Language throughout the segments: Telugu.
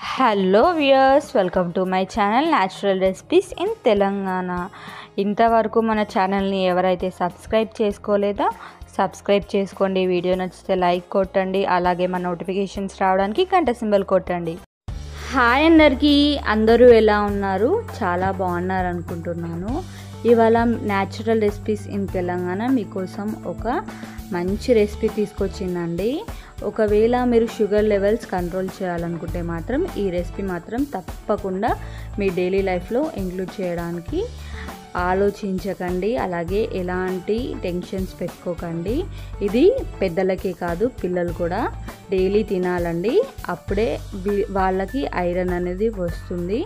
Hello viewers, welcome to my channel natural recipes in Telangana. ఇంతవరకు మన ఛానల్ని ఎవరైతే సబ్స్క్రైబ్ చేసుకోలేదో సబ్స్క్రైబ్ చేసుకోండి. వీడియో నచ్చితే లైక్ కొట్టండి, అలాగే మన నోటిఫికేషన్స్ రావడానికి గంట సింబల్ కొట్టండి. హాయ్ అందరికీ, అందరూ ఎలా ఉన్నారు? చాలా బాగున్నారు అనుకుంటున్నాను. ఇవాళ న్యాచురల్ రెసిపీస్ ఇన్ తెలంగాణ మీకోసం ఒక మంచి రెసిపీ తీసుకొచ్చిందండి. ఒకవేళ మీరు షుగర్ లెవెల్స్ కంట్రోల్ చేయాలనుకుంటే మాత్రం ఈ రెసిపీ మాత్రం తప్పకుండా మీ డైలీ లైఫ్లో ఇంక్లూడ్ చేయడానికి ఆలోచించకండి. అలాగే ఎలాంటి టెన్షన్స్ పెట్టుకోకండి. ఇది పెద్దలకే కాదు, పిల్లలు కూడా డైలీ తినాలండి. అప్పుడే వాళ్ళకి ఐరన్ అనేది వస్తుంది.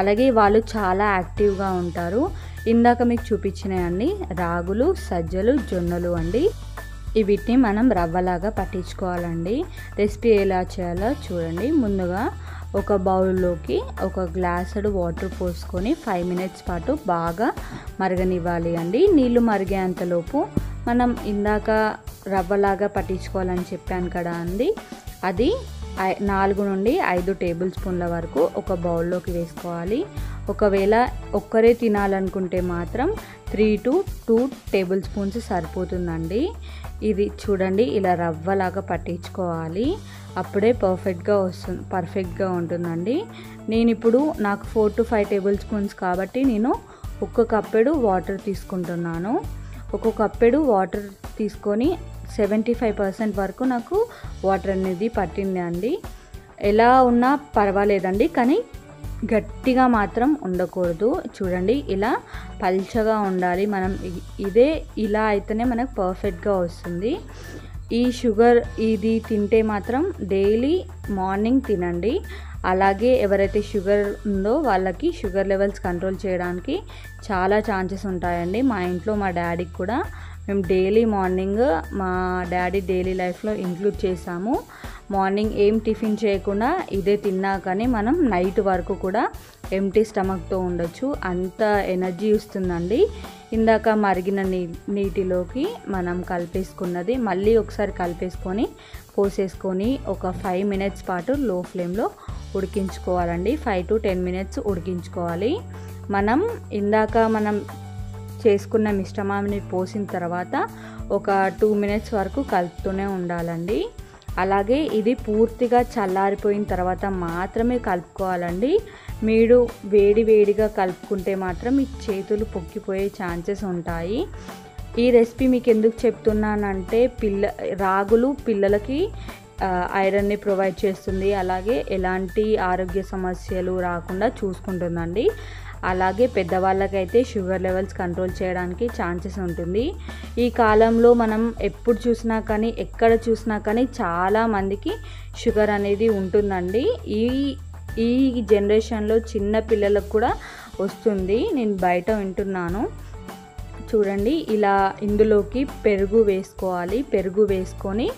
అలాగే వాళ్ళు చాలా యాక్టివ్గా ఉంటారు. ఇందాక మీకు చూపించినవన్నీ రాగులు, సజ్జలు, జొన్నలు అండి. వీటిని మనం రవ్వలాగా పట్టించుకోవాలండి. రెసిపీ ఎలా చేయాలో చూడండి. ముందుగా ఒక బౌల్లోకి ఒక గ్లాసుడు వాటర్ పోసుకొని 5 మినిట్స్ పాటు బాగా మరగనివ్వాలి అండి. నీళ్ళు మరిగేంతలోపు మనం ఇందాక రవ్వలాగా పట్టించుకోవాలని చెప్పాను కదా అండి, అది 4 నుండి 5 టేబుల్ స్పూన్ల వరకు ఒక బౌల్లోకి వేసుకోవాలి. ఒకవేళ ఒక్కరే తినాలనుకుంటే మాత్రం 3 to 2 టేబుల్ స్పూన్స్ సరిపోతుందండి. ఇది చూడండి, ఇలా రవ్వలాగా పట్టించుకోవాలి. అప్పుడే పర్ఫెక్ట్గా ఉంటుందండి. నేను ఇప్పుడు నాకు 4 to 5 టేబుల్ స్పూన్స్ కాబట్టి నేను ఒక్క కప్పెడు వాటర్ తీసుకుంటున్నాను. ఒక్కొక్క కప్పెడు వాటర్ తీసుకొని 75% వరకు నాకు వాటర్ అనేది పట్టింది అండి. ఎలా ఉన్నా పర్వాలేదండి, కానీ గట్టిగా మాత్రం ఉండకూడదు. చూడండి, ఇలా పల్చగా ఉండాలి. మనం ఇలా అయితేనే మనకు పర్ఫెక్ట్గా వస్తుంది. ఈ షుగర్ ఇది తింటే మాత్రం డైలీ మార్నింగ్ తినండి. అలాగే ఎవరైతే షుగర్ ఉందో వాళ్ళకి షుగర్ లెవెల్స్ కంట్రోల్ చేయడానికి చాలా ఛాన్సెస్ ఉంటాయండి. మా ఇంట్లో మా డాడీకి కూడా మేము డైలీ మార్నింగ్ మా డాడీ డైలీ లైఫ్లో ఇంక్లూడ్ చేసాము. మార్నింగ్ ఏం టిఫిన్ చేయకుండా ఇదే తిన్నా కానీ మనం నైట్ వరకు కూడా ఎంటీ స్టమక్తో ఉండొచ్చు. అంత ఎనర్జీ ఇస్తుందండి. ఇందాక మరిగిన నీటిలోకి మనం కలిపేసుకున్నది మళ్ళీ ఒకసారి కలిపేసుకొని పోసేసుకొని ఒక 5 మినిట్స్ పాటు లో ఫ్లేమ్లో ఉడికించుకోవాలండి. 5 to 10 మినిట్స్ ఉడికించుకోవాలి. ఇందాక మనం చేసుకున్న మిశ్రమాన్ని పోసిన తర్వాత ఒక 2 మినిట్స్ వరకు కలుపుతూనే ఉండాలండి. అలాగే ఇది పూర్తిగా చల్లారిపోయిన తర్వాత మాత్రమే కలుపుకోవాలండి. మీరు వేడిగా కలుపుకుంటే మాత్రం మీ చేతులు పొక్కిపోయే ఛాన్సెస్ ఉంటాయి. ఈ రెసిపీ మీకు ఎందుకు చెప్తున్నానంటే రాగులు పిల్లలకి ఐరన్ని ప్రొవైడ్ చేస్తుంది. అలాగే ఎలాంటి ఆరోగ్య సమస్యలు రాకుండా చూసుకుంటుందండి. అలాగే పెద్దవాళ్ళకైతే షుగర్ లెవెల్స్ కంట్రోల్ చేయడానికి ఛాన్సెస్ ఉంటుంది. ఈ కాలంలో మనం ఎప్పుడు చూసినా కానీ ఎక్కడ చూసినా కానీ చాలామందికి షుగర్ అనేది ఉంటుందండి. ఈ జనరేషన్లో చిన్న పిల్లలకు కూడా వస్తుంది. నేను బయట వింటున్నాను. చూడండి, ఇలా ఇందులోకి పెరుగు వేసుకోవాలి. పెరుగు వేసుకొని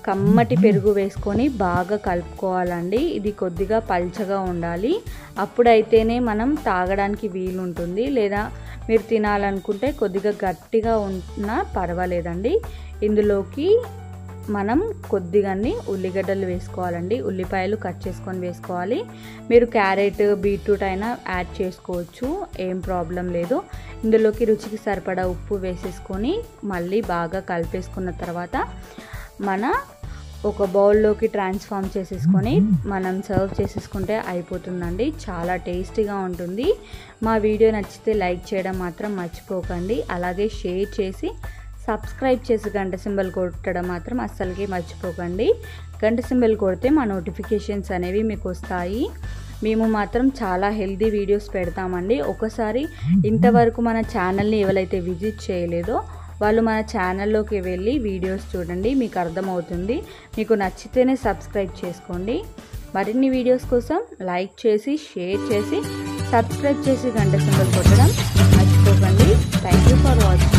కమ్మటి పెరుగు వేసుకొని బాగా కలుపుకోవాలండి. ఇది కొద్దిగా పల్చగా ఉండాలి. అప్పుడైతేనే మనం తాగడానికి వీలుంటుంది. లేదా మీరు తినాలనుకుంటే కొద్దిగా గట్టిగా ఉన్నా పర్వాలేదండి. ఇందులోకి మనం కొద్దిగాని ఉల్లిగడ్డలు వేసుకోవాలండి. ఉల్లిపాయలు కట్ చేసుకొని వేసుకోవాలి. మీరు క్యారెట్, బీట్రూట్ అయినా యాడ్ చేసుకోవచ్చు, ఏం ప్రాబ్లం లేదు. ఇందులోకి రుచికి సరిపడా ఉప్పు వేసేసుకొని మళ్ళీ బాగా కలిపేసుకున్న తర్వాత ఒక బౌల్లోకి ట్రాన్స్ఫార్మ్ చేసేసుకొని మనం సర్వ్ చేసేసుకుంటే అయిపోతుందండి. చాలా టేస్టీగా ఉంటుంది. మా వీడియో నచ్చితే లైక్ చేయడం మాత్రం మర్చిపోకండి. అలాగే షేర్ చేసి సబ్స్క్రైబ్ చేసి గంట సింబల్ కొట్టడం మాత్రం అస్సలకి మర్చిపోకండి. గంట సింబల్ కొడితే మా నోటిఫికేషన్స్ అనేవి మీకు వస్తాయి. మేము మాత్రం చాలా హెల్తీ వీడియోస్ పెడతామండి. ఒకసారి ఇంతవరకు మన ఛానల్ని ఎవరైతే విజిట్ చేయలేదో వాళ్ళు మన ఛానల్లోకి వెళ్ళి వీడియోస్ చూడండి, మీకు అర్థమవుతుంది. మీకు నచ్చితేనే సబ్స్క్రైబ్ చేసుకోండి. మరిన్ని వీడియోస్ కోసం లైక్ చేసి షేర్ చేసి సబ్స్క్రైబ్ చేసి గంట సింబల్ కొట్టడం మర్చిపోకండి. Thank you for watching.